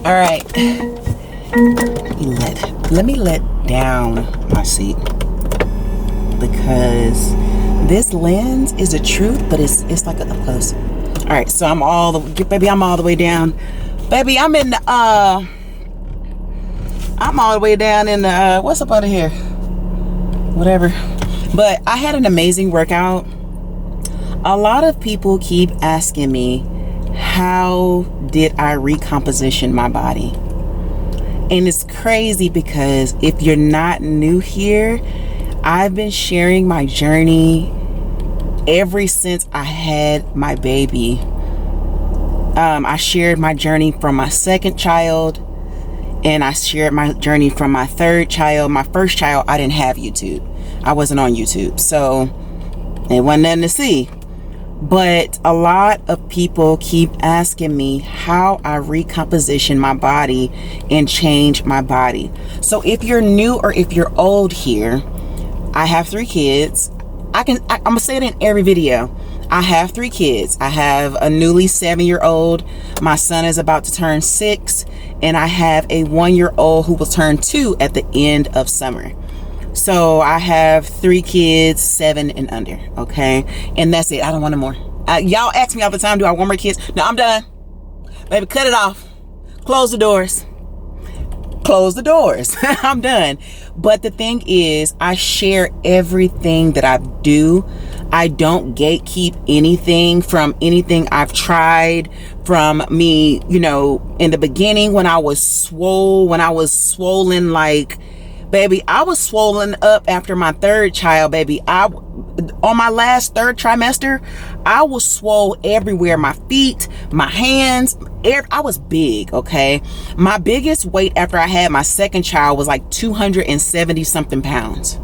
All right, let me let down my seat, because this lens is a truth, but it's like up close. All right, so I'm all the way down, baby. I'm all the way down in the what's up out of here, whatever. But I had an amazing workout. A lot of people keep asking me, how did I recomposition my body? And it's crazy because if you're not new here, I've been sharing my journey ever since I had my baby. I shared my journey from my second child, and I shared my journey from my third child. My first child, I didn't have YouTube. I wasn't on YouTube, so it wasn't nothing to see. But a lot of people keep asking me how I recomposition my body and change my body. So if you're new or if you're old here, I have 3 kids. I'm gonna say it in every video. I have 3 kids. I have a newly 7-year-old. My son is about to turn 6, and I have a 1-year-old who will turn 2 at the end of summer. So I have 3 kids, 7 and under, okay? And that's it. I don't want no more. Y'all ask me all the time, do I want more kids? No, I'm done. Baby, cut it off. Close the doors. Close the doors. I'm done. But the thing is, I share everything that I do. I don't gatekeep anything from anything I've tried, from me, in the beginning when I was swollen like, baby, I was swollen up after my 3rd child, baby. On my last 3rd trimester, I was swole everywhere. My feet, my hands, I was big, okay? My biggest weight after I had my 2nd child was like 270 something pounds,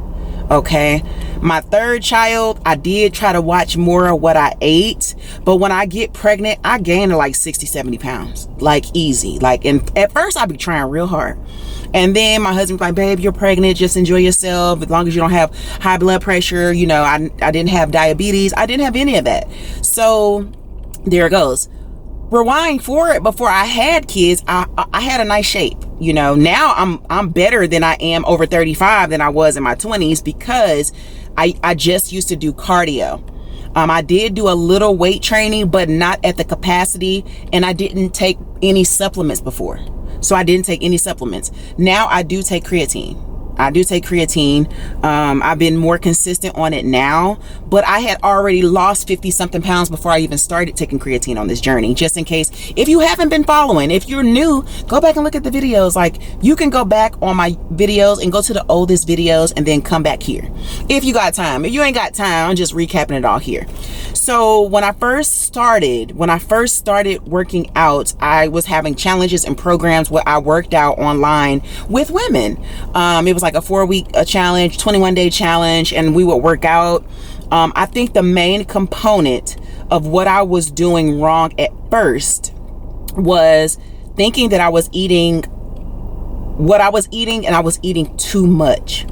okay? My third child, I did try to watch more of what I ate, but when I get pregnant, I gain like 60, 70 pounds, like easy. Like, and at first I'd be trying real hard. And then my husband's like, babe, you're pregnant, just enjoy yourself. As long as you don't have high blood pressure, you know, I didn't have diabetes. I didn't have any of that. So there it goes. Rewind forward, before I had kids, I had a nice shape. You know, now I'm better than I am over 35 than I was in my 20s, because I just used to do cardio. I did do a little weight training, but not at the capacity, and I didn't take any supplements before. So I didn't take any supplements. Now I do take creatine. I've been more consistent on it now, but I had already lost 50 something pounds before I even started taking creatine on this journey. Just in case, if you haven't been following, if you're new, go back and look at the videos. Like, you can go back on my videos and go to the oldest videos and then come back here if you got time. If you ain't got time, I'm just recapping it all here. So when I first started working out, I was having challenges and programs where I worked out online with women. It was like a 4-week challenge, 21-day challenge, and we would work out. I think the main component of what I was doing wrong at first was thinking that I was eating what I was eating, and I was eating too much.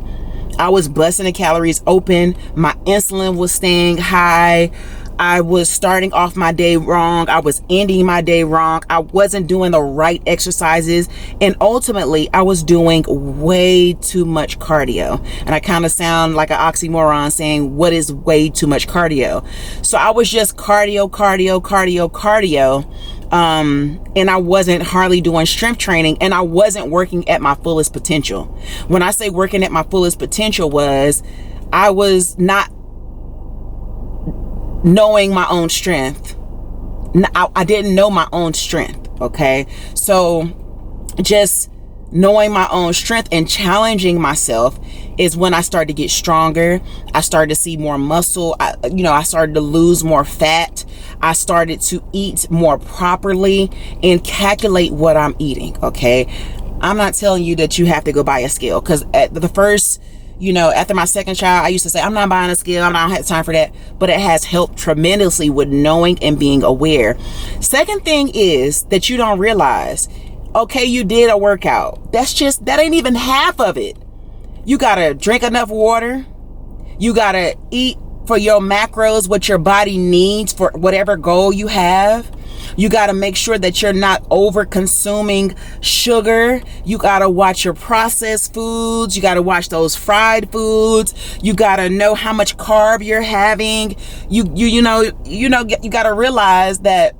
I was busting the calories open. My insulin was staying high. I was starting off my day wrong. I was ending my day wrong. I wasn't doing the right exercises. And ultimately, I was doing way too much cardio. And I kind of sound like an oxymoron saying, what is way too much cardio? So I was just cardio. And I wasn't hardly doing strength training, and I wasn't working at my fullest potential. When I say working at my fullest potential, was I was not knowing my own strength. I didn't know my own strength. Okay. So just knowing my own strength and challenging myself is when I started to get stronger. I started to see more muscle. I started to lose more fat. I started to eat more properly and calculate what I'm eating. Okay. I'm not telling you that you have to go buy a scale, because at the first, after my second child, I used to say, I'm not buying a scale. I don't have time for that. But it has helped tremendously with knowing and being aware. Second thing is that you don't realize, okay, you did a workout. That ain't even half of it. You got to drink enough water. You got to eat for your macros, what your body needs for whatever goal you have. You got to make sure that you're not over consuming sugar. You got to watch your processed foods. You got to watch those fried foods. You got to know how much carb you're having. You got to realize that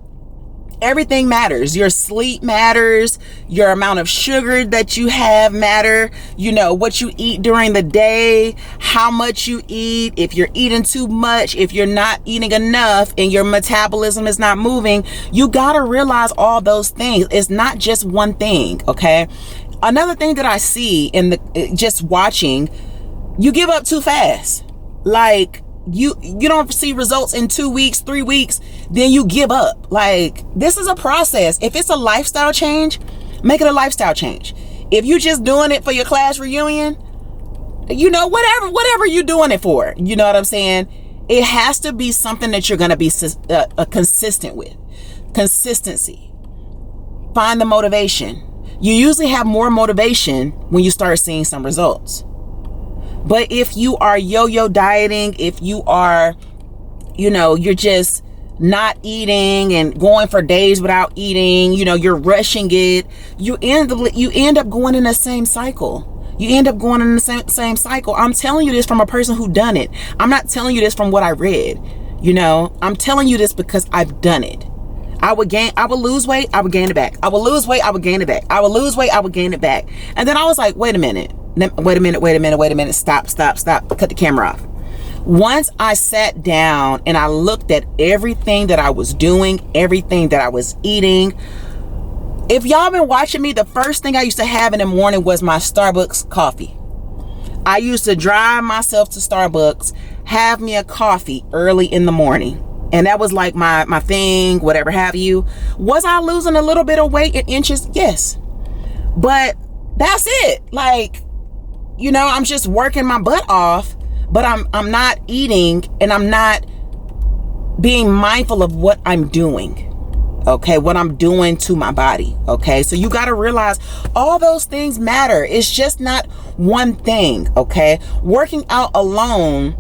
everything matters. Your sleep matters. Your amount of sugar that you have matter. What you eat during the day, how much you eat, if you're eating too much, if you're not eating enough and your metabolism is not moving. You got to realize all those things. It's not just one thing. Okay. Another thing that I see in just watching, you give up too fast. Like, you don't see results in 2 weeks, 3 weeks, then you give up. Like, this is a process. If it's a lifestyle change, make it a lifestyle change. If you just doing it for your class reunion, whatever you're doing it for, you know what I'm saying? It has to be something that you're going to be consistent with. Consistency. Find the motivation. You usually have more motivation when you start seeing some results. But if you are yo-yo dieting, if you are, you're just not eating and going for days without eating, you're rushing it, you end up going in the same cycle. I'm telling you this from a person who done it. I'm not telling you this from what I read. I'm telling you this because I've done it. I would lose weight, I would gain it back. I would lose weight, I would gain it back. I would lose weight, I would gain it back. And then I was like, wait a minute. Stop. Cut the camera off. Once I sat down and I looked at everything that I was doing, everything that I was eating. If y'all been watching me, the first thing I used to have in the morning was my Starbucks coffee. I used to drive myself to Starbucks, have me a coffee early in the morning. And that was like my thing, whatever have you. Was I losing a little bit of weight in inches? Yes. But that's it. Like, I'm just working my butt off, but I'm not eating, and I'm not being mindful of what I'm doing. Okay, what I'm doing to my body. Okay, so you got to realize all those things matter. It's just not one thing. Okay, working out alone,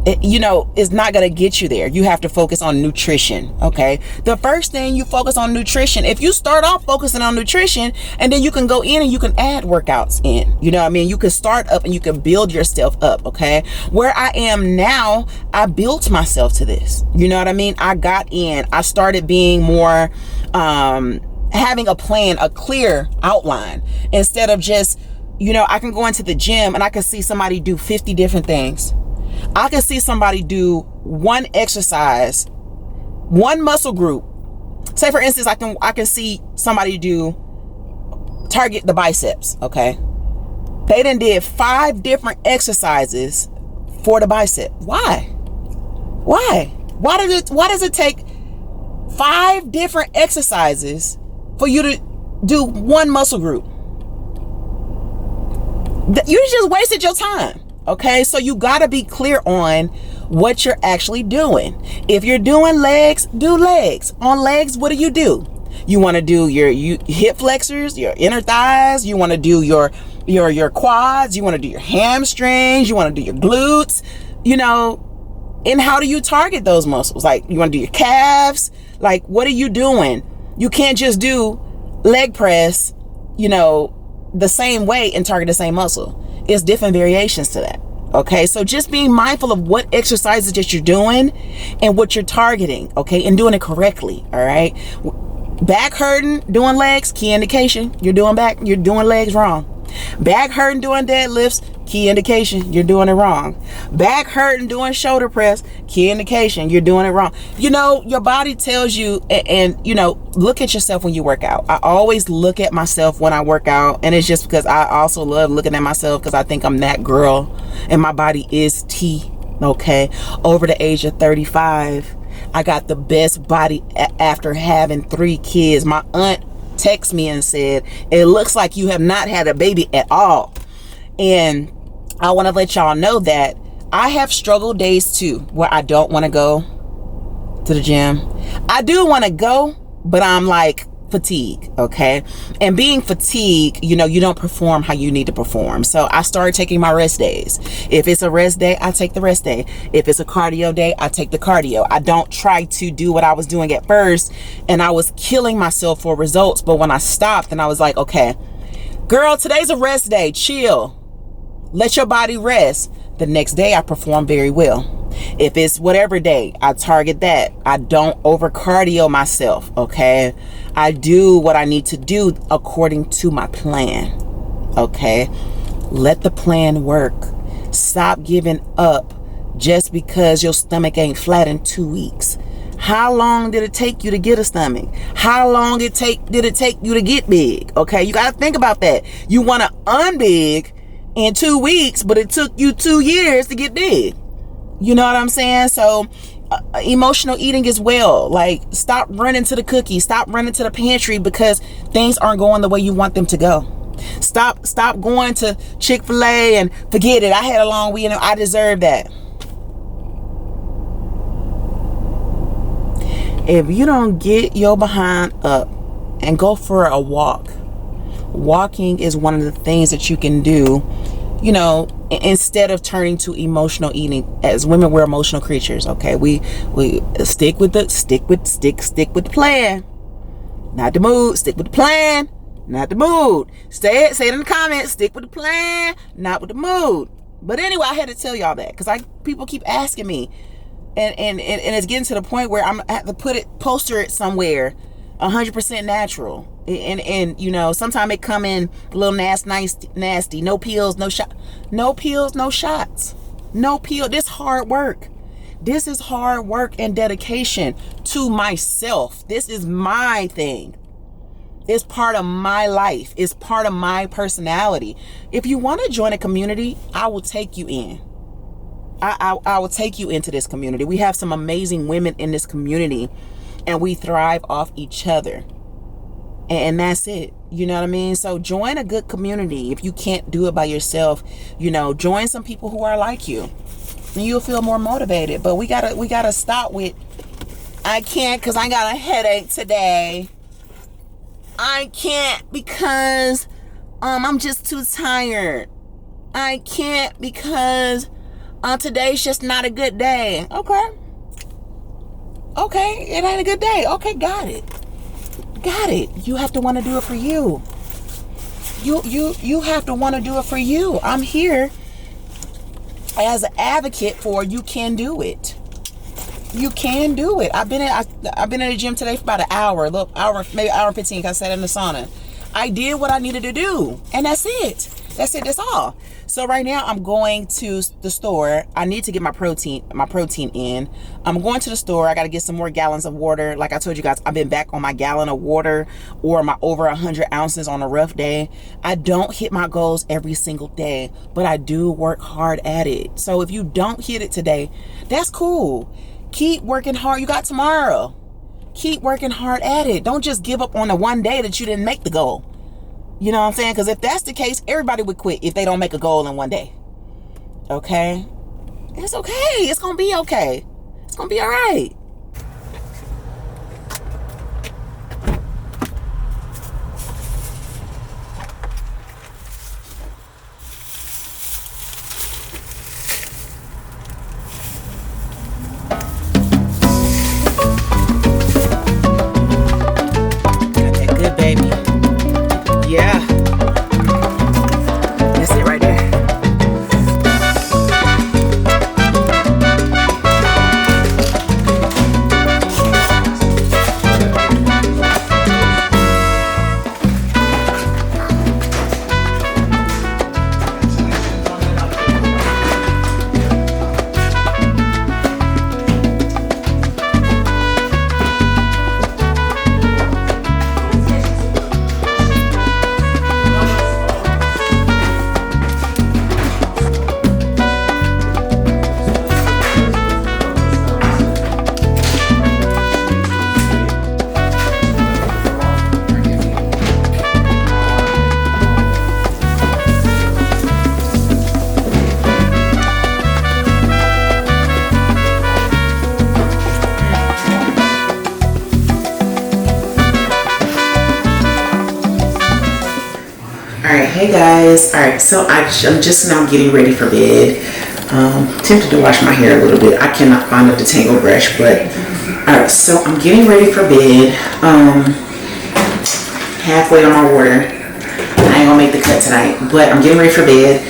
is not going to get you there. You have to focus on nutrition. Okay, the first thing, you focus on nutrition. If you start off focusing on nutrition, and then you can go in and you can add workouts in, you can start up and you can build yourself up. Okay, where I am now, I built myself to this. I got in, I started being more having a plan, a clear outline, instead of just I can go into the gym and I can see somebody do 50 different things. I can see somebody do one exercise, one muscle group. Say for instance, I can see somebody target the biceps. Okay, they done did 5 different exercises for the bicep. Why does it take 5 different exercises for you to do one muscle group? You just wasted your time. Okay, so you got to be clear on what you're actually doing. If you're doing legs, do legs. On legs, what do? You want to do your hip flexors, your inner thighs. You want to do your quads. You want to do your hamstrings. You want to do your glutes. And how do you target those muscles? Like, you want to do your calves. Like, what are you doing? You can't just do leg press, the same way and target the same muscle. It's different variations to that. Okay, so just being mindful of what exercises that you're doing and what you're targeting. Okay, and doing it correctly. All right, back hurting doing legs, key indication you're doing legs wrong. Back hurting doing deadlifts, key indication you're doing it wrong. Back hurting doing shoulder press, key indication you're doing it wrong. Your body tells you, and look at yourself when you work out. I always look at myself when I work out, and it's just because I also love looking at myself, because I think I'm that girl and my body is T. Okay, over the age of 35, I got the best body after having 3 kids. My aunt texted me and said, it looks like you have not had a baby at all. And I want to let y'all know that I have struggle days too, where I don't want to go to the gym. I do want to go, but I'm like fatigue. Okay, and being fatigued, you don't perform how you need to perform. So I started taking my rest days. If it's a rest day, I take the rest day. If it's a cardio day, I take the cardio. I don't try to do what I was doing at first, and I was killing myself for results. But when I stopped, and I was like, okay, girl, today's a rest day. Chill. Let your body rest. The next day I perform very well. If it's whatever day, I target that. I don't over cardio myself. Okay, I do what I need to do according to my plan. Okay, let the plan work. Stop giving up just because your stomach ain't flat in 2 weeks. How long did it take you to get a stomach? How long did it take you to get big? Okay, you got to think about that. You want to unbig in 2 weeks, but it took you 2 years to get big. You know what I'm saying? So emotional eating as well. Like, stop running to the cookie. Stop running to the pantry because things aren't going the way you want them to go. Stop going to Chick-fil-A and forget it. I had a long weekend. I deserve that. If you don't get your behind up and go for a walk, walking is one of the things that you can do, instead of turning to emotional eating. As women, we're emotional creatures. Okay, we stick with the plan, not the mood. Stick with the plan, not the mood. Say it in the comments. Stick with the plan, not with the mood. But anyway, I had to tell y'all that because people keep asking me, and it's getting to the point where I have to poster it somewhere. 100% natural, and sometimes it come in a little nasty. No pills, no shots. No pill. This hard work. This is hard work and dedication to myself. This is my thing. It's part of my life. It's part of my personality. If you want to join a community, I will take you in. I will take you into this community. We have some amazing women in this community, and we thrive off each other. and that's it. You know what I mean? So join a good community. If you can't do it by yourself, join some people who are like you, and you'll feel more motivated. But we gotta stop with, I can't because I got a headache today. I can't because I'm just too tired. I can't because today's just not a good day. Okay, it ain't a good day. Okay, got it. You have to want to do it for you. You have to want to do it for you. I'm here as an advocate for you can do it. You can do it. I've been in the gym today for about an hour, maybe hour and 15, because I sat in the sauna. I did what I needed to do, and that's it. That's all. So right now I'm going to the store. I need to get my protein in. I'm going to the store. I got to get some more gallons of water. Like I told you guys, I've been back on my gallon of water or my over 100 ounces on a rough day. I don't hit my goals every single day, but I do work hard at it. So if you don't hit it today, that's cool. Keep working hard. You got tomorrow. Keep working hard at it. Don't just give up on the one day that you didn't make the goal. You know what I'm saying? Because if that's the case, everybody would quit if they don't make a goal in one day. Okay? It's okay. It's going to be okay. It's going to be all right. Got that good, baby. Yeah. That's it right there. Hey guys, alright, so I'm just now getting ready for bed. Tempted to wash my hair a little bit. I cannot find a detangle brush, but alright, so I'm getting ready for bed. Halfway on my water. I ain't gonna make the cut tonight, but I'm getting ready for bed.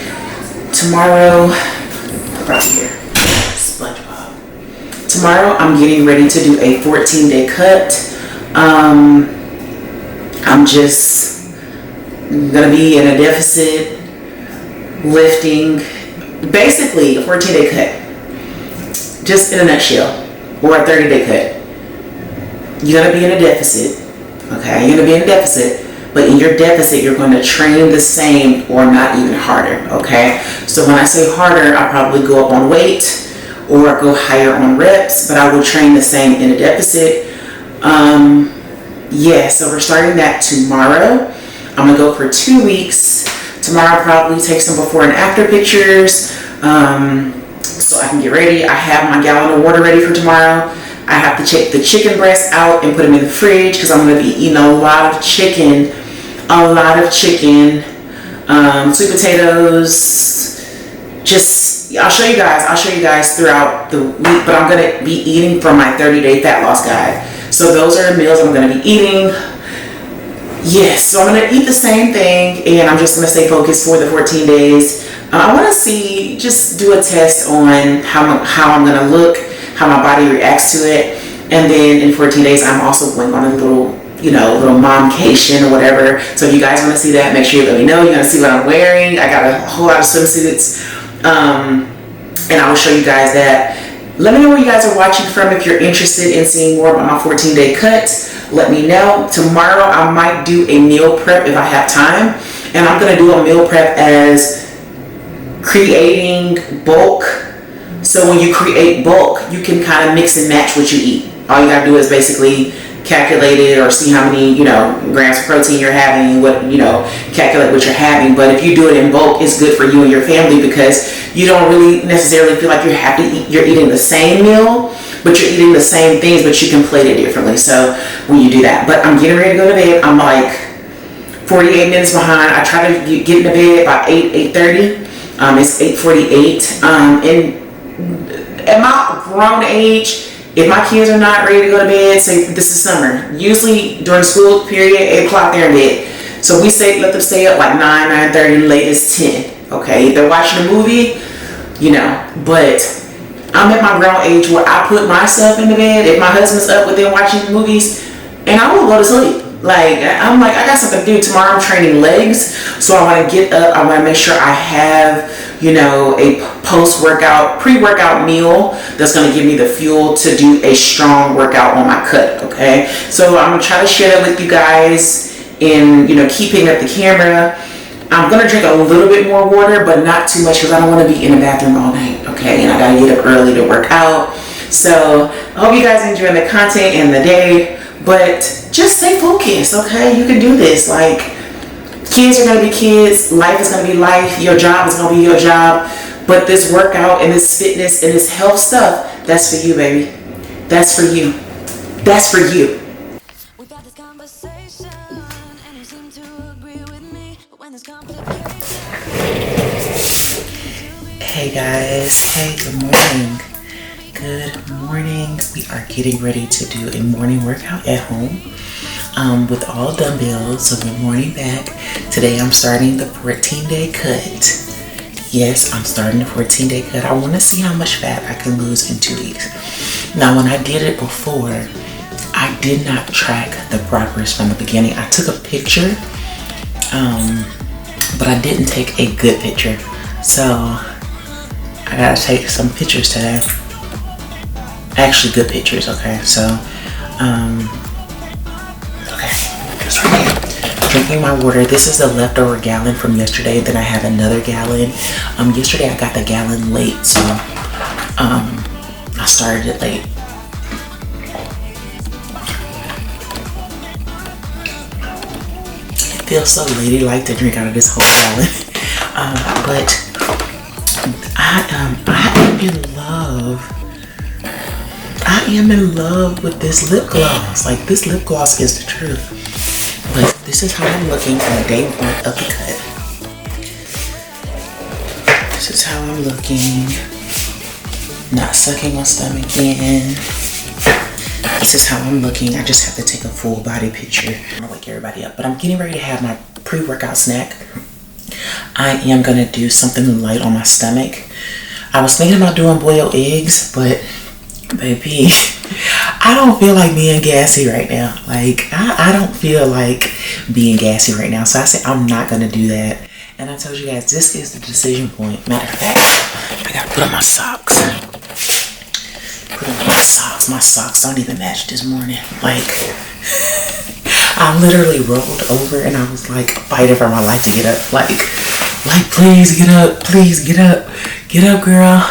Tomorrow, right here, SpongeBob. Tomorrow I'm getting ready to do a 14-day cut. I'm just gonna be in a deficit, lifting, basically a 14-day cut, just in a nutshell, or a 30-day cut. You're gonna be in a deficit, okay? You're gonna be in a deficit, but in your deficit, you're gonna train the same or not even harder, okay? So when I say harder, I'll probably go up on weight or go higher on reps, but I will train the same in a deficit. Yeah, so we're starting that tomorrow. I'm gonna go for 2 weeks. Tomorrow I'll probably take some before and after pictures, so I can get ready. I have my gallon of water ready for tomorrow. I have to take the chicken breasts out and put them in the fridge because I'm gonna be eating a lot of chicken, sweet potatoes. I'll show you guys throughout the week, but I'm gonna be eating from my 30-day fat loss guide. So those are the meals I'm gonna be eating. Yes, so I'm going to eat the same thing, and I'm just going to stay focused for the 14 days. I want to just do a test on how I'm going to look, how my body reacts to it, and then in 14 days, I'm also going on a little momcation or whatever. So if you guys want to see that, make sure you let me know. You're going to see what I'm wearing. I got a whole lot of swimsuits, and I will show you guys that. Let me know where you guys are watching from. If you're interested in seeing more about my 14-day cut, let me know. Tomorrow I might do a meal prep if I have time, and I'm gonna do a meal prep as creating bulk. So when you create bulk, you can kind of mix and match what you eat. All you gotta do is basically calculate it or see how many, grams of protein you're having, calculate what you're having. But if you do it in bulk, it's good for you and your family because you don't really necessarily feel like you're eating the same meal, but you're eating the same things, but you can plate it differently. So when you do that, but I'm getting ready to go to bed. I'm like 48 minutes behind. I try to get into bed by 8:30. It's 8:48. And at my grown age, if my kids are not ready to go to bed, say this is summer. Usually during the school period, 8 o'clock they're in bed. So we let them stay up like 9, 9:30, latest 10. Okay, if they're watching a movie, but I'm at my grown age where I put myself in the bed if my husband's up with them watching movies, and I will go to sleep. I'm like, I got something to do. Tomorrow I'm training legs, so I want to get up. I want to make sure I have, a post-workout, pre-workout meal that's going to give me the fuel to do a strong workout on my cut, okay? So I'm going to try to share that with you guys and, keeping up the camera. I'm going to drink a little bit more water, but not too much because I don't want to be in the bathroom all night, okay? And I got to get up early to work out. So I hope you guys enjoy the content and the day. But just stay focused, okay? You can do this. Kids are going to be kids. Life is going to be life. Your job is going to be your job. But this workout and this fitness and this health stuff, that's for you, baby. That's for you. That's for you. We've had this conversation and you seem to agree with me. But when there's complications. Hey, guys. Hey, good morning. Good morning. We are getting ready to do a morning workout at home with all dumbbells. So good morning back. Today I'm starting the 14-day cut. Yes, I'm starting the 14-day cut. I want to see how much fat I can lose in 2 weeks. Now, when I did it before, I did not track the progress from the beginning. I took a picture, but I didn't take a good picture. So I gotta take some pictures today. Actually good pictures, okay? So, okay, just right here. Drinking my water. This is the leftover gallon from yesterday. Then I have another gallon. Yesterday I got the gallon late, so I started it late. It feels so ladylike to drink out of this whole gallon. But I am in love with this lip gloss. This lip gloss is the truth. But this is how I'm looking on day 1 of the cut. This is how I'm looking. Not sucking my stomach in. This is how I'm looking. I just have to take a full body picture. I'm gonna wake everybody up. But I'm getting ready to have my pre-workout snack. I am gonna do something light on my stomach. I was thinking about doing boiled eggs, but baby, I don't feel like being gassy right now. I don't feel like being gassy right now. So I said I'm not going to do that. And I told you guys, this is the decision point. Matter of fact, I got to put on my socks. Put on my socks. My socks don't even match this morning. I literally rolled over and I was fighting for my life to get up. Please get up. Please get up. Get up, girl.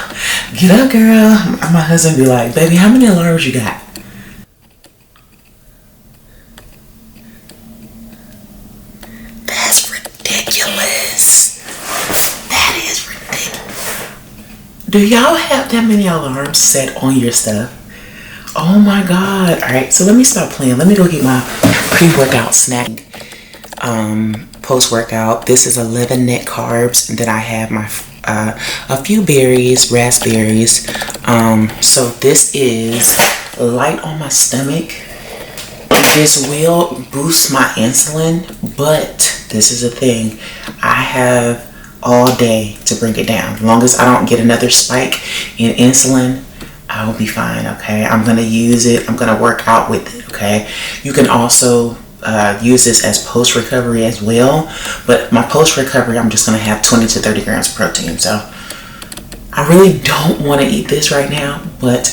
Get up, girl. My husband be like, baby, how many alarms you got? That's ridiculous. That is ridiculous. Do y'all have that many alarms set on your stuff? Oh my God. All right, so let me stop playing. Let me go get my pre-workout snack. Post-workout, this is 11 net carbs. And then I have my a few berries, raspberries. So this is light on my stomach. This will boost my insulin, but this is a thing. I have all day to bring it down. As long as I don't get another spike in insulin, I will be fine, okay? I'm gonna use it. I'm gonna work out with it, okay? You can also use this as post-recovery as well, but my post-recovery I'm just going to have 20 to 30 grams of protein. So I really don't want to eat this right now, but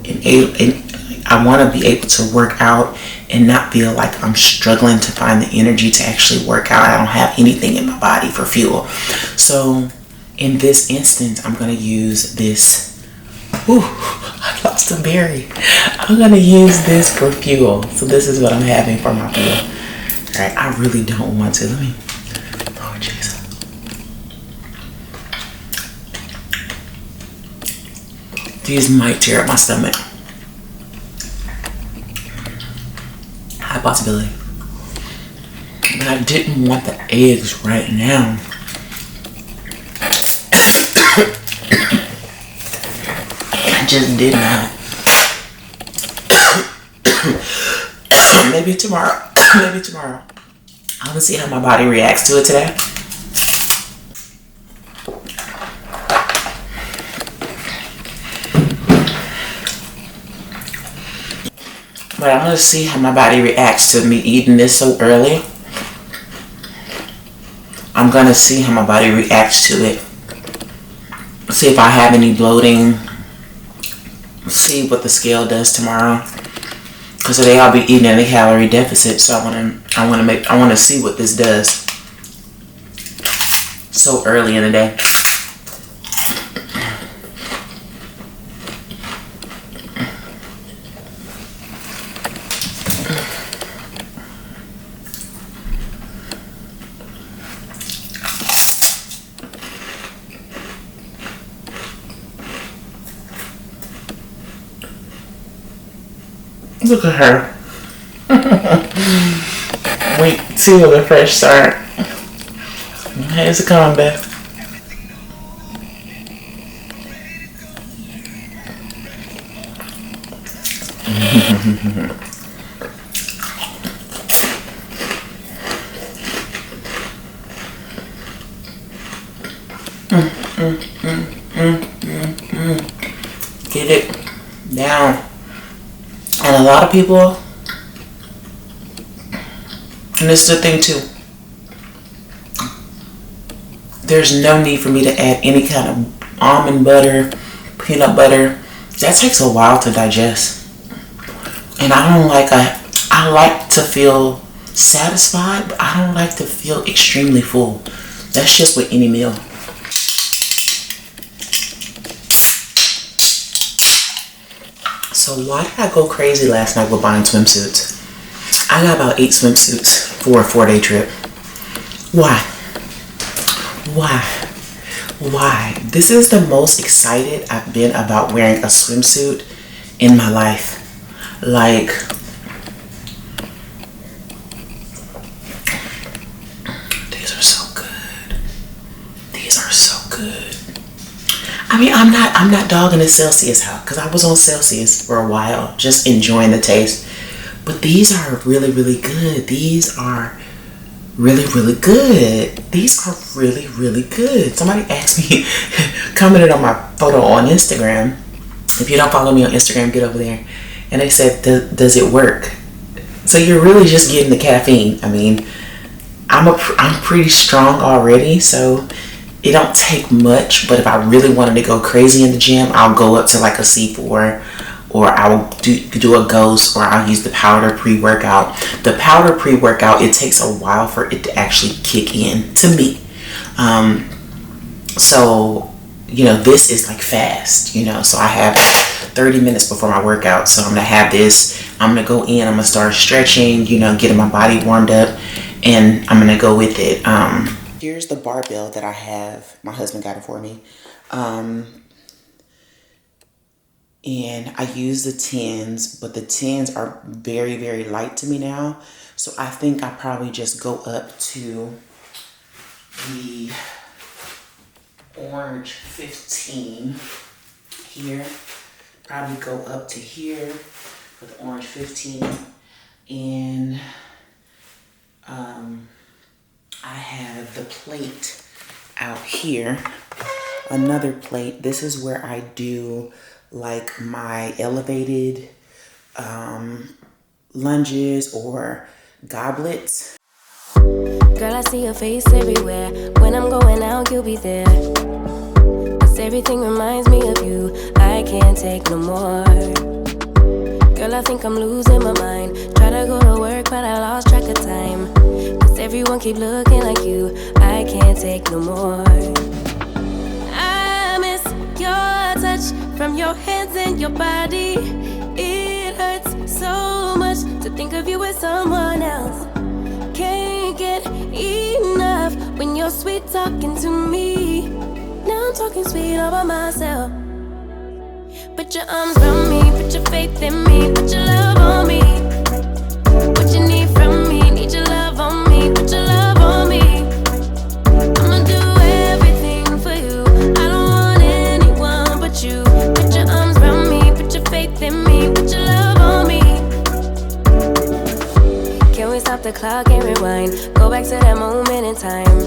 I want to be able to work out and not feel like I'm struggling to find the energy to actually work out. I don't have anything in my body for fuel. So in this instance, I'm going to use this Ooh, I lost a berry. I'm gonna use this for fuel. So this is what I'm having for my fuel. All right, I really don't want to. Let me. Oh jeez. These might tear up my stomach. High possibility. But I didn't want the eggs right now. I just did not. Maybe tomorrow. Maybe tomorrow. I'm gonna see how my body reacts to it today. But I'm gonna see how my body reacts to me eating this so early. I'm gonna see how my body reacts to it. See if I have any bloating. See what the scale does tomorrow. Because today I'll be eating at a calorie deficit, so I want to see what this does. So early in the day. Look at her. Wait till the fresh start. How's it coming, Beth? Get it down. And a lot of people, and this is the thing too, there's no need for me to add any kind of almond butter, peanut butter. That takes a while to digest. And I like to feel satisfied, but I don't like to feel extremely full. That's just with any meal. So why did I go crazy last night with buying swimsuits? I got about 8 swimsuits for a 4-day trip. Why? Why? This is the most excited I've been about wearing a swimsuit in my life. Like, these are so good. These are so good. I mean, I'm not dogging the Celsius out because I was on Celsius for a while, just enjoying the taste. But these are really, really good. These are really, really good. These are really, really good. Somebody asked me, commented on my photo on Instagram. If you don't follow me on Instagram, get over there. And they said, does it work? So you're really just getting the caffeine. I mean, I'm pretty strong already, so it don't take much, but if I really wanted to go crazy in the gym, I'll go up to like a C4, or I'll do a Ghost, or I'll use the powder pre-workout. The powder pre-workout, it takes a while for it to actually kick in, to me. So, you know, this is like fast, you know, so I have 30 minutes before my workout, so I'm gonna have this. I'm gonna go in, I'm gonna start stretching, you know, getting my body warmed up, and I'm gonna go with it. Here's the barbell that I have. My husband got it for me. And I use the 10s, but the 10s are very, very light to me now. So I think I probably just go up to the orange 15 here. Probably go up to here for the orange 15. And I have the plate out here, another plate. This is where I do like my elevated lunges or goblets. Girl, I see your face everywhere. When I'm going out, you'll be there. 'Cause everything reminds me of you. I can't take no more. Girl, I think I'm losing my mind. Try to go to work, but I lost track of time. 'Cause everyone keep looking like you. I can't take no more. I miss your touch, from your hands and your body. It hurts so much to think of you with someone else. Can't get enough when you're sweet talking to me. Now I'm talking sweet all by myself. Put your arms around me, put your faith in me, put your love on me. What you need from me, need your love on me, put your love on me. I'ma do everything for you, I don't want anyone but you. Put your arms around me, put your faith in me, put your love on me. Can we stop the clock and rewind? Go back to that moment in time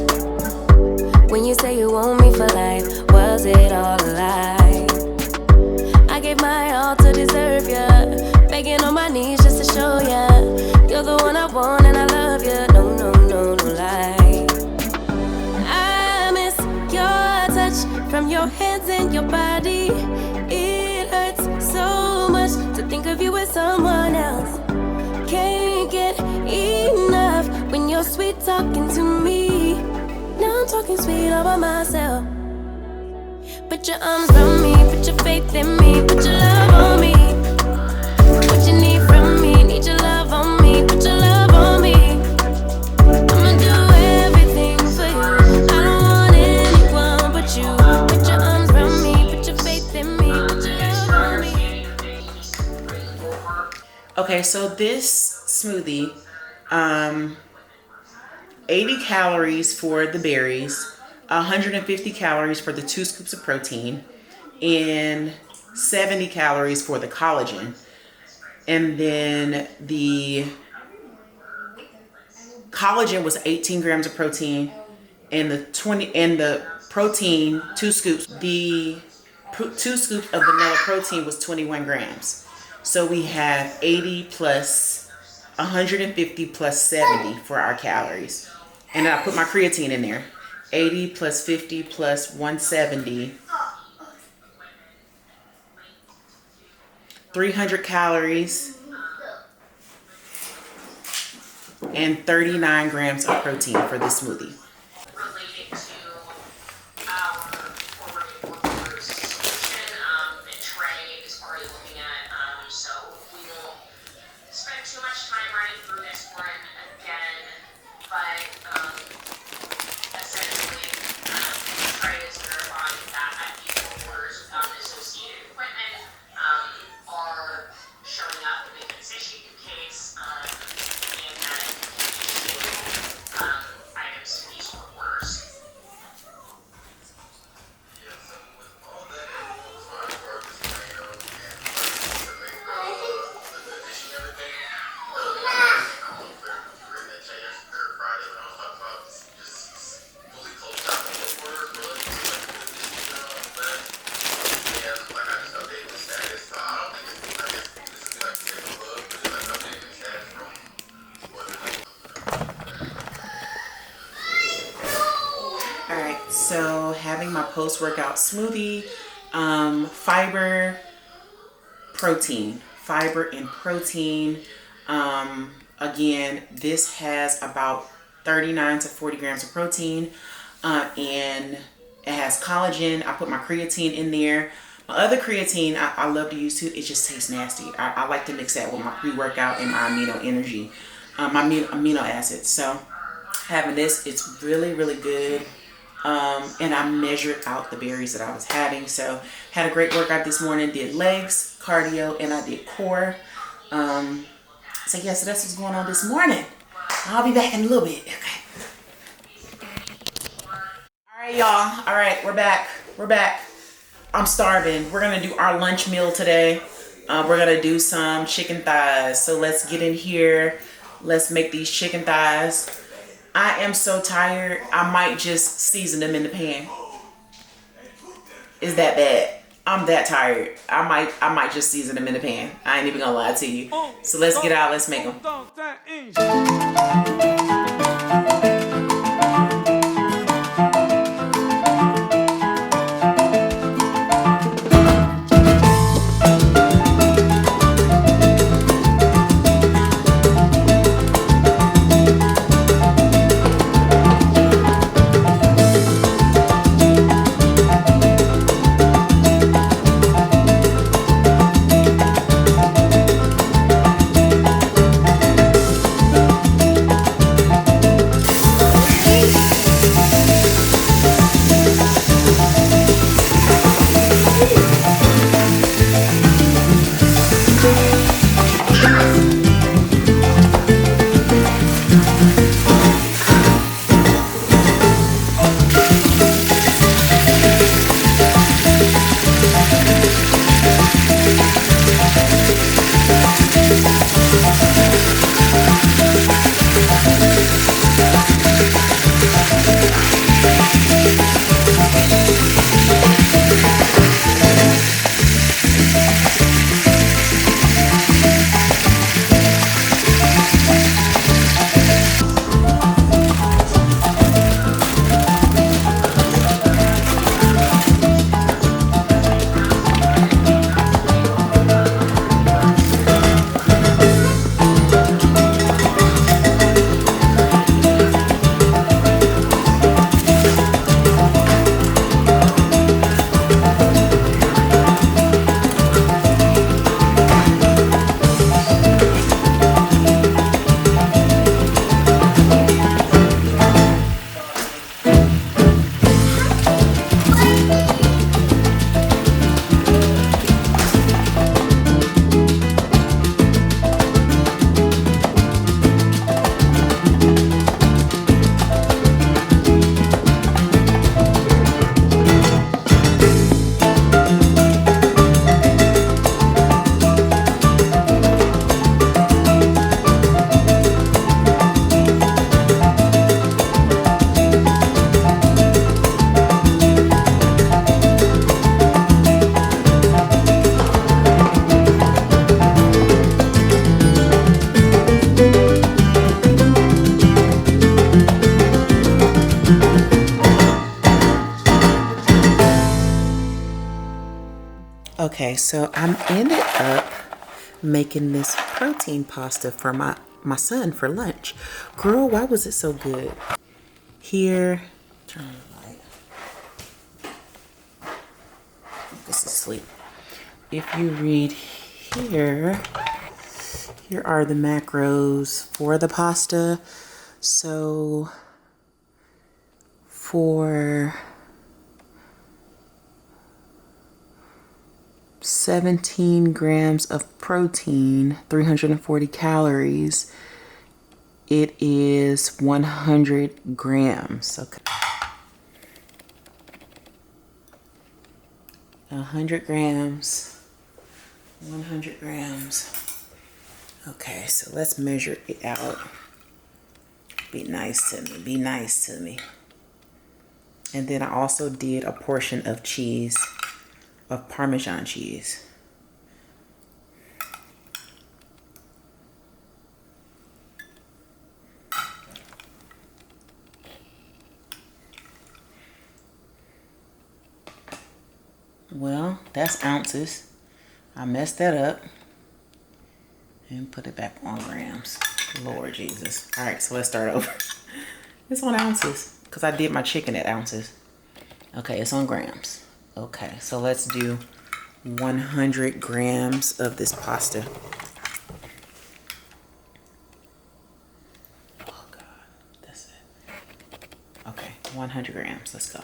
when you say you want me for life. Was it all a lie? I gave my all to deserve ya, begging on my knees just to show ya you're the one I want and I love ya. No, no, no, no lie. I miss your touch, from your hands and your body. It hurts so much to think of you with someone else. Can't get enough when you're sweet talking to me. Now I'm talking sweet all by myself. Put your arms around me, put your faith in me, put your love on me. What you need from me, need your love on me, put your love on me. I'ma do everything for you, I don't want anyone but you. Put your arms around me, put your faith in me, put your love on me. Okay, so this smoothie, 80 calories for the berries, 150 calories for the 2 scoops of protein, and 70 calories for the collagen. And then the collagen was 18 grams of protein, and the protein 2 scoops. The 2 scoops of vanilla protein was 21 grams. So we have 80 plus 150 plus 70 for our calories. And then I put my creatine in there. 80 plus 50 plus 170. 300 calories. And 39 grams of protein for this smoothie. Relating to our forward workers solution, and Trey is already looking at, so we won't spend too much time running through this one again, but essentially Trey is verifying that these orders with associated equipment are showing up in the concession case, and that issue items to these orders. So having my post-workout smoothie, fiber and protein. Again, this has about 39 to 40 grams of protein, and it has collagen. I put my creatine in there. My other creatine I love to use too. It just tastes nasty. I like to mix that with my pre-workout and my my amino acids. So having this, it's really, really good. And I measured out the berries that I was having. So had a great workout this morning, did legs, cardio, and I did core. So yeah, so that's what's going on this morning. I'll be back in a little bit. Okay. All right, y'all. All right, we're back. I'm starving. We're going to do our lunch meal today. We're going to do some chicken thighs. So let's get in here. Let's make these chicken thighs. I am so tired, I might just season them in the pan. Is that bad? I'm that tired. I might just season them in the pan. I ain't even gonna lie to you. So let's get out, let's make them. Okay, so I'm ended up making this protein pasta for my son for lunch. Girl, why was it so good? Here, turn the light. This is sleep. If you read here, here are the macros for the pasta. So for 17 grams of protein, 340 calories, it is 100 grams. Okay. 100 grams, 100 grams. Okay, so let's measure it out. Be nice to me, be nice to me. And then I also did a portion of cheese, of Parmesan cheese. Well, that's ounces. I messed that up and put it back on grams. Lord Jesus. All right, so let's start over. It's on ounces because I did my chicken at ounces. Okay, it's on grams. Okay, so let's do 100 grams of this pasta. Oh God, that's it. Okay, 100 grams, let's go.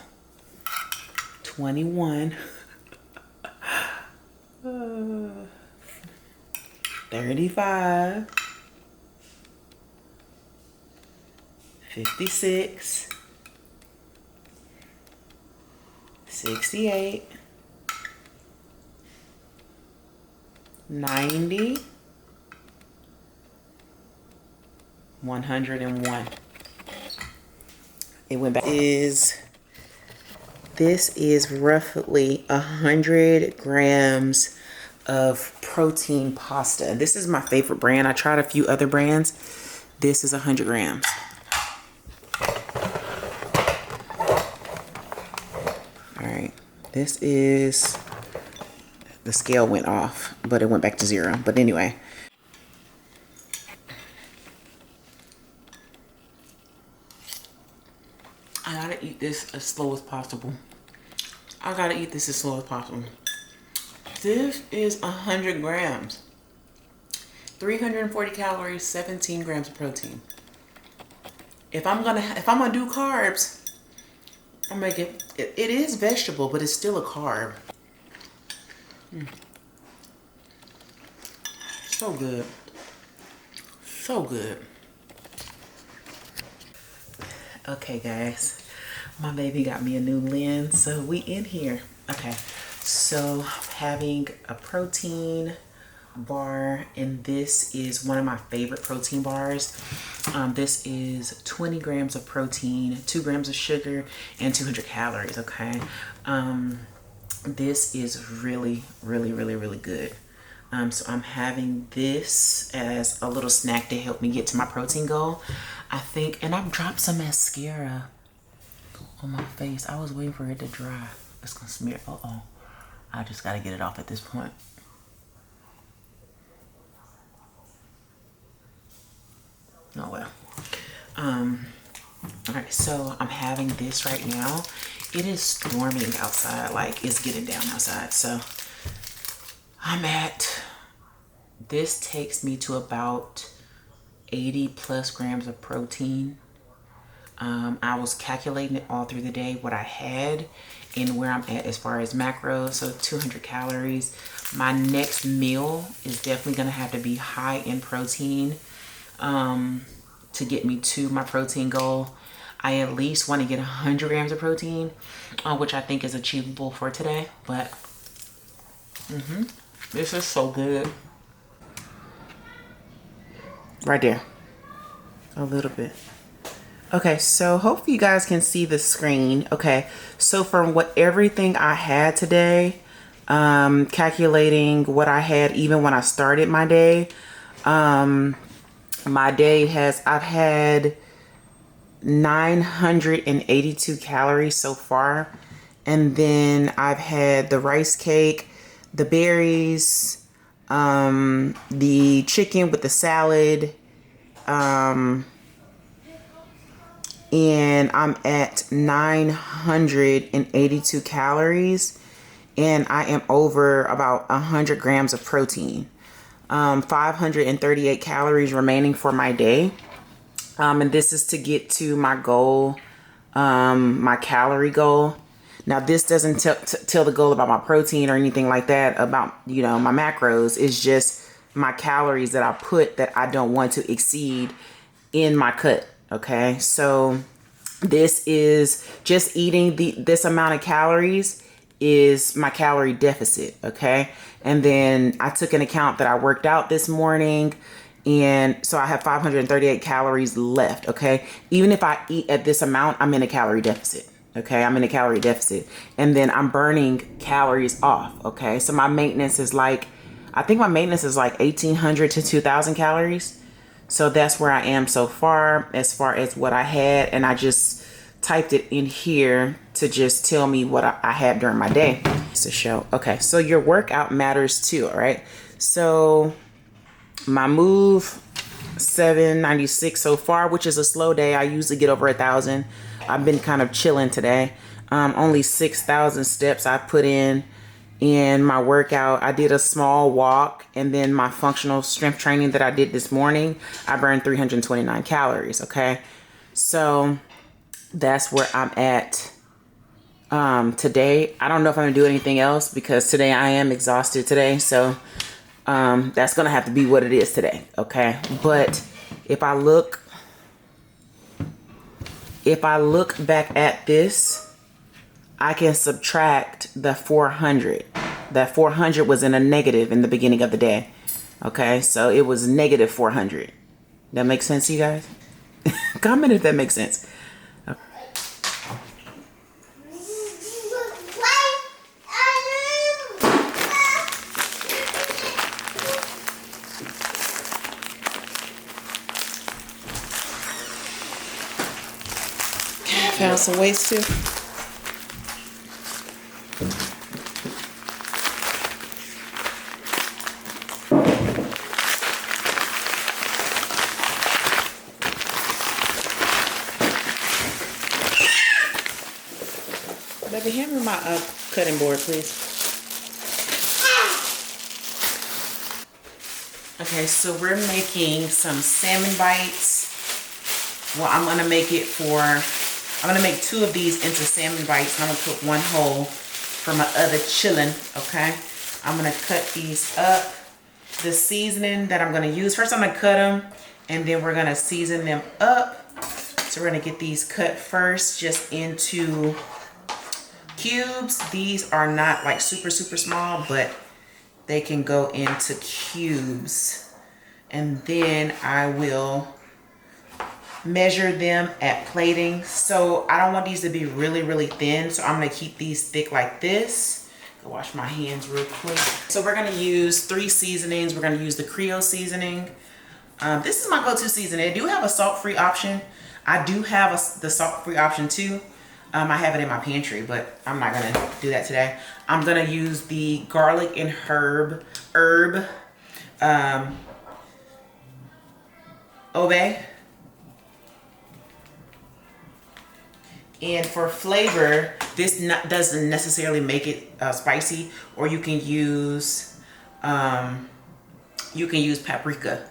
21. 35. 56. 68. 90. 101. It went back. This is roughly 100 grams of protein pasta. This is my favorite brand. I tried a few other brands. This is 100 grams. All right. This is, the scale went off, but it went back to 0. But anyway. I gotta eat this as slow as possible. I gotta eat this as slow as possible. This is 100 grams. 340 calories, 17 grams of protein. If I'm gonna do carbs, I make it is vegetable, but it's still a carb. So good. So good. Okay, guys, my baby got me a new lens, so we in here. Okay, so having a protein bar, and this is one of my favorite protein bars. This is 20 grams of protein, 2 grams of sugar, and 200 calories. Okay, this is really, really, really, really good. So I'm having this as a little snack to help me get to my protein goal, I think. And I've dropped some mascara on my face. I was waiting for it to dry. It's gonna smear. Uh-oh. I just gotta get it off at this point. Oh well. All right, so I'm having this right now. It is storming outside, like it's getting down outside. So I'm at, this takes me to about 80 plus grams of protein. I was calculating it all through the day, what I had and where I'm at as far as macros. So 200 calories. My next meal is definitely gonna have to be high in protein to get me to my protein goal. I at least want to get 100 grams of protein, which I think is achievable for today. But this is so good. Right there. A little bit. Okay, so hopefully you guys can see the screen. Okay, so from everything I had today, calculating what I had even when I started my day, my day I've had 982 calories so far. And then I've had the rice cake, the berries, the chicken with the salad, and I'm at 982 calories, and I am over about 100 grams of protein. 538 calories remaining for my day. And this is to get to my goal, my calorie goal. Now, this doesn't tell the goal about my protein or anything like that, about, you know, my macros. It's just my calories that I put that I don't want to exceed in my cut. Okay. So this is just eating this amount of calories is my calorie deficit. Okay. And then I took into account that I worked out this morning, and so I have 538 calories left. Okay. Even if I eat at this amount, I'm in a calorie deficit. Okay. I'm in a calorie deficit, and then I'm burning calories off. Okay. So my maintenance is like, I think my maintenance is like 1,800 to 2,000 calories. So that's where I am so far as what I had. And I just typed it in here to just tell me what I had during my day. It's a show. Okay. So your workout matters too. All right. So my move 796 so far, which is a slow day. I usually get over 1,000. I've been kind of chilling today. Only 6,000 steps I put in my workout. I did a small walk, and then my functional strength training that I did this morning, I burned 329 calories. Okay. So that's where I'm at today. I don't know if I'm gonna do anything else because today I am exhausted today. So that's gonna have to be what it is today. Okay. But if I look back at this, I can subtract the 400. That 400 was in a negative in the beginning of the day. Okay. So it was negative 400. That makes sense to you guys? Comment if that makes sense. Found some weights too. Baby, hand me my cutting board, please. Okay, so we're making some salmon bites. Well, I'm gonna make 2 of these into salmon bites. I'm gonna cook one whole for my other chillin'. Okay, I'm gonna cut these up. The seasoning that I'm gonna use, first I'm gonna cut them, and then we're gonna season them up. So we're gonna get these cut first, just into cubes. These are not like super small, but they can go into cubes. And then I will measure them at plating. So I don't want these to be really thin, so I'm gonna keep these thick like this. Go wash my hands real quick. So we're gonna use 3 seasonings. We're gonna use the Creole seasoning. This is my go-to seasoning. I do have a salt-free option. I do have the salt-free option too. I have it in my pantry, but I'm not gonna do that today. I'm gonna use the garlic and herb Obey. And for flavor, this doesn't necessarily make it spicy, or you can use paprika.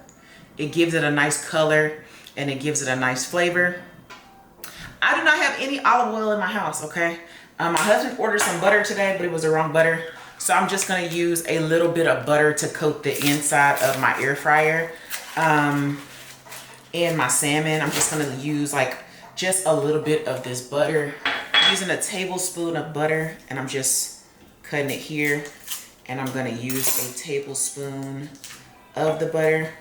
It gives it a nice color and it gives it a nice flavor. I do not have any olive oil in my house. Okay, my husband ordered some butter today, but it was the wrong butter, so I'm just gonna use a little bit of butter to coat the inside of my air fryer. And my salmon, I'm just gonna use like just a little bit of this butter. I'm using a tablespoon of butter, and I'm just cutting it here, and I'm gonna use a tablespoon of the butter.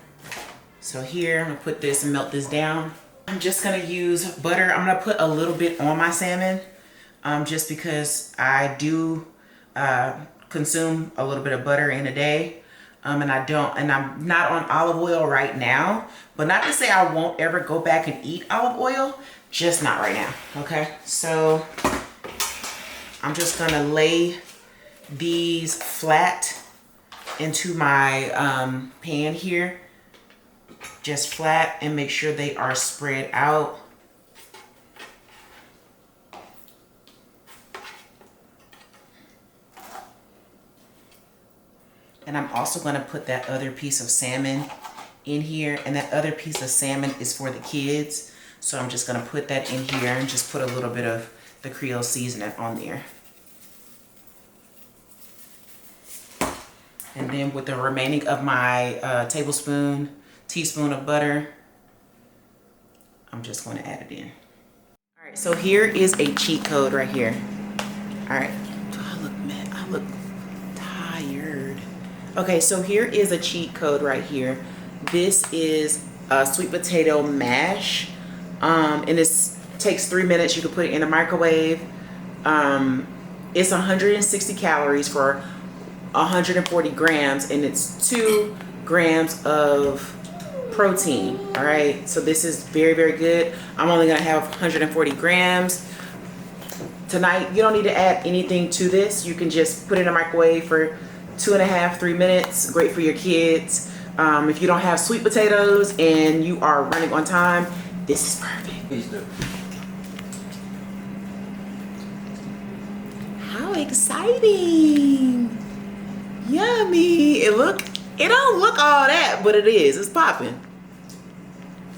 So here, I'm gonna put this and melt this down. I'm just gonna use butter. I'm gonna put a little bit on my salmon, just because I do consume a little bit of butter in a day. And I'm not on olive oil right now, but not to say I won't ever go back and eat olive oil, just not right now. Okay, so I'm just gonna lay these flat into my pan here, just flat, and make sure they are spread out. And I'm also going to put that other piece of salmon in here, and that other piece of salmon is for the kids. So I'm just going to put that in here and just put a little bit of the Creole seasoning on there. And then with the remaining of my teaspoon of butter, I'm just going to add it in. All right, so here is a cheat code right here. All right, I look tired. Okay, so here is a cheat code right here. This is a sweet potato mash, and this takes 3 minutes. You can put it in the microwave. It's 160 calories for 140 grams, and it's 2 grams of protein. All right, so this is very, very good. I'm only gonna have 140 grams tonight. You don't need to add anything to this. You can just put it in the microwave for 2.5 to 3 minutes. Great for your kids. If you don't have sweet potatoes and you are running on time, this is perfect. Please do. How exciting! Yummy! It don't look all that, but it is. It's popping.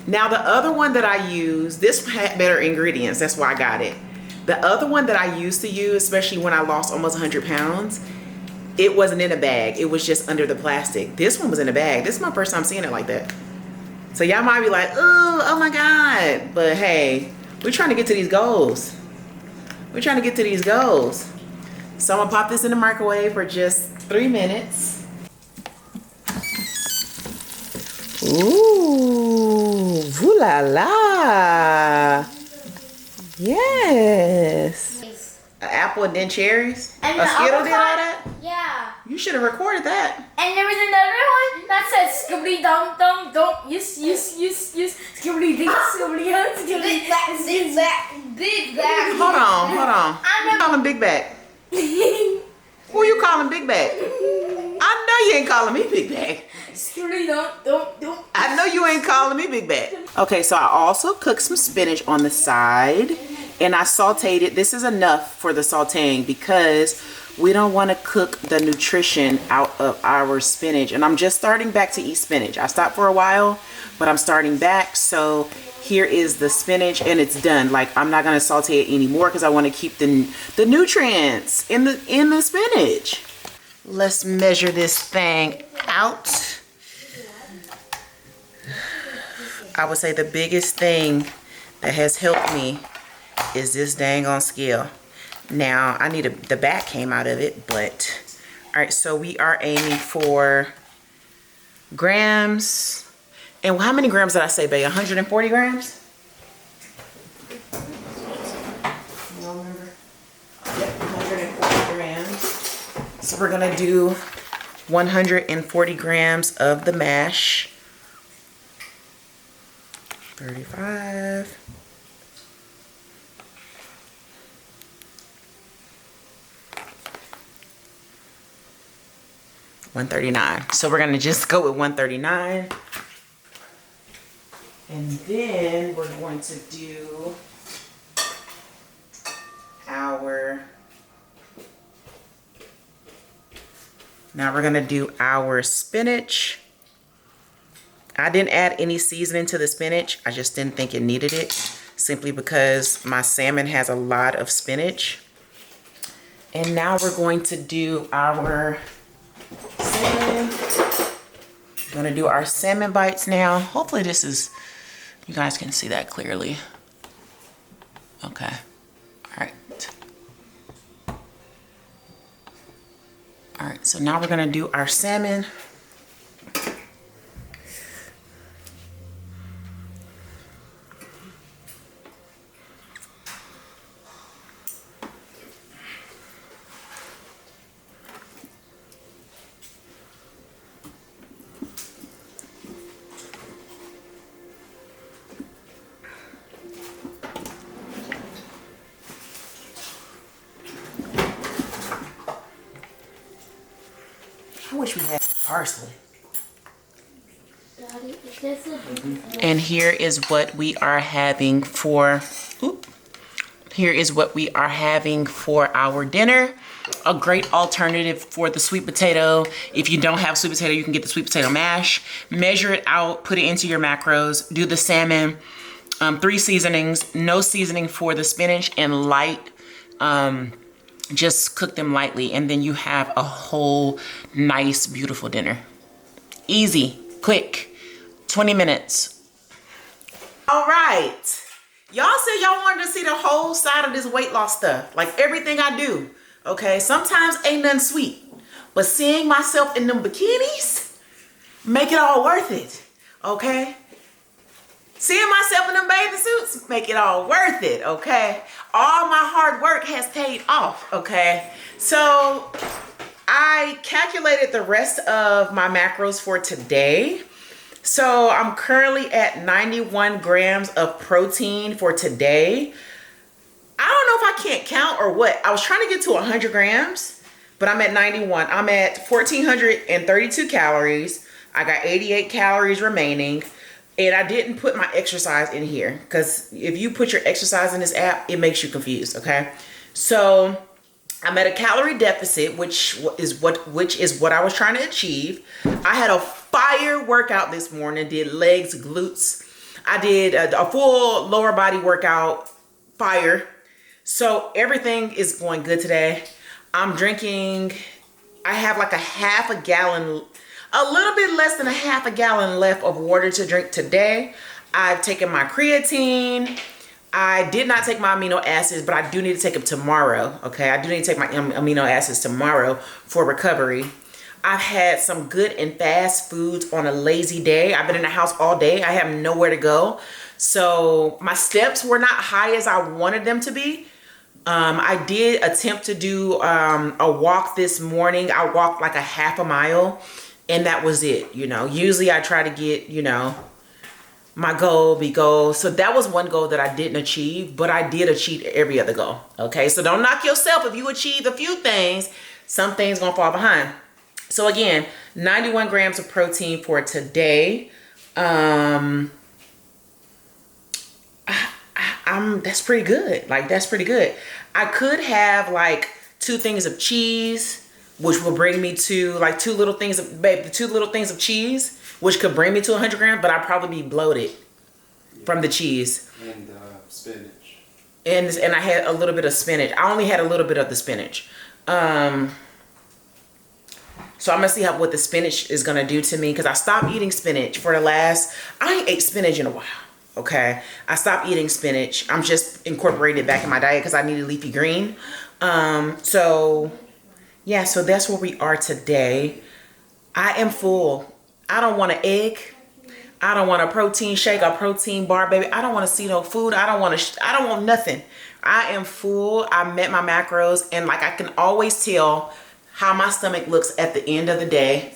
Now the other one that I use, this had better ingredients. That's why I got it. The other one that I used to use, especially when I lost almost 100 pounds, it wasn't in a bag. It was just under the plastic. This one was in a bag. This is my first time seeing it like that. So y'all might be like, oh my God. But hey, we're trying to get to these goals. We're trying to get to these goals. So I'm gonna pop this in the microwave for just 3 minutes. Ooh, ooh la la. Yes. An apple and then cherries? And a Skittle did all that? Yeah. You should have recorded that. And there was another one that said skibbly dum dum dum yes skibbly ding skibbly dum skibbly big back. Hold on. I'm calling Big Back. Who you calling Big Back? I know you ain't calling me Big Back. Skibbly dum dum dum. I know you ain't calling me Big Back. Okay, so I also cooked some spinach on the side, and I sauteed it. This is enough for the sauteing because we don't want to cook the nutrition out of our spinach. And I'm just starting back to eat spinach. I stopped for a while, but I'm starting back. So here is the spinach, and it's done. Like, I'm not going to saute it anymore because I want to keep the nutrients in the spinach. Let's measure this thing out. I would say the biggest thing that has helped me is this dang on scale. Now I need the back came out of it, but all right, so we are aiming for grams. And how many grams did I say, babe? 140 grams? You don't remember? Yep, 140 grams. So we're gonna do 140 grams of the mash. 35. $139. So we're gonna just go with 139. And then we're going to do our spinach. I didn't add any seasoning to the spinach. I just didn't think it needed it, simply because my salmon has a lot of spinach. And now we're going to do our salmon. I'm gonna do our salmon bites now. Hopefully you guys can see that clearly. Okay, all right. All right, so now we're gonna do our salmon. wish we had parsley. And here is what we are having for, here is what we are having for our dinner. A great alternative for the sweet potato. If you don't have sweet potato, you can get the sweet potato mash. Measure it out, put it into your macros. Do the salmon, 3 seasonings, no seasoning for the spinach, and light, just cook them lightly. And then you have a whole nice, beautiful dinner. Easy, quick, 20 minutes. All right. Y'all said y'all wanted to see the whole side of this weight loss stuff. Like everything I do. Okay, sometimes ain't nothing sweet, but seeing myself in them bikinis make it all worth it. Okay, seeing myself in them bathing suits make it all worth it. Okay, all my hard work has paid off. Okay, so I calculated the rest of my macros for today. So I'm currently at 91 grams of protein for today. I don't know if I can't count or what. I was trying to get to 100 grams, but I'm at 91. I'm at 1,432 calories. I got 88 calories remaining, and I didn't put my exercise in here because if you put your exercise in this app, it makes you confused, okay? So I'm at a calorie deficit, which is what I was trying to achieve. I had a fire workout this morning, did legs, glutes. I did a full lower body workout, fire. So everything is going good today. I'm drinking, I have like a half a gallon, a little bit less than a half a gallon left of water to drink today. I've taken my creatine. I did not take my amino acids, but I do need to take them tomorrow. Okay, I do need to take my amino acids tomorrow for recovery. I've had some good and fast foods on a lazy day. I've been in the house all day. I have nowhere to go. So my steps were not high as I wanted them to be. I did attempt to do a walk this morning. I walked like a half a mile, and that was it. You know, usually I try to get, you know, my goal. So that was one goal that I didn't achieve, but I did achieve every other goal. Okay, so don't knock yourself if you achieve a few things. Some things gonna fall behind. So again, 91 grams of protein for today. That's pretty good. Like, that's pretty good. I could have like 2 things of cheese, which will bring me to like 2 little things of cheese, which could bring me to 100 grams, but I'd probably be bloated from the cheese. And spinach. And I had a little bit of spinach. I only had a little bit of the spinach. So I'm gonna see what the spinach is gonna do to me, because I stopped eating spinach for I ain't ate spinach in a while. Okay, I stopped eating spinach. I'm just incorporating it back in my diet because I needed leafy green. So yeah, so that's where we are today. I am full. I don't want an egg. I don't want a protein shake, a protein bar, baby. I don't want to see no food. I don't want nothing. I am full. I met my macros, and like I can always tell how my stomach looks at the end of the day,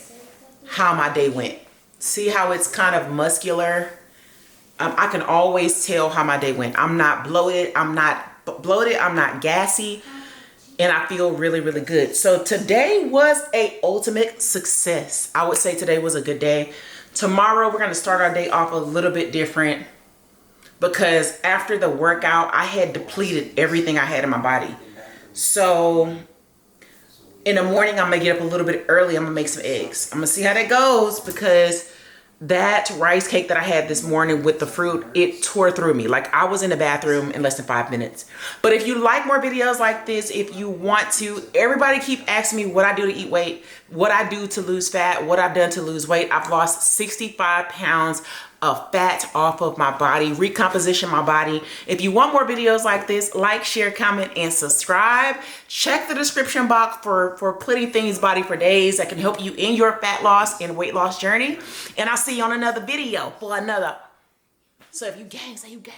how my day went. See how it's kind of muscular? I can always tell how my day went. I'm not bloated. I'm not gassy. And I feel really, really good. So today was a ultimate success. I would say today was a good day. Tomorrow, we're going to start our day off a little bit different, because after the workout, I had depleted everything I had in my body. So in the morning, I'm going to get up a little bit early. I'm going to make some eggs. I'm going to see how that goes, because that rice cake that I had this morning with the fruit, it tore through me. Like, I was in the bathroom in less than 5 minutes. But if you like more videos like this, if you want to, everybody keep asking me what I do to eat weight, what I do to lose fat, what I've done to lose weight. I've lost 65 pounds of fat off of my body, recomposition my body. If you want more videos like this, like, share, comment, and subscribe. Check the description box for Plenty Things Body for Days that can help you in your fat loss and weight loss journey. And I'll see you on another video for another. So if you gang, say you gang.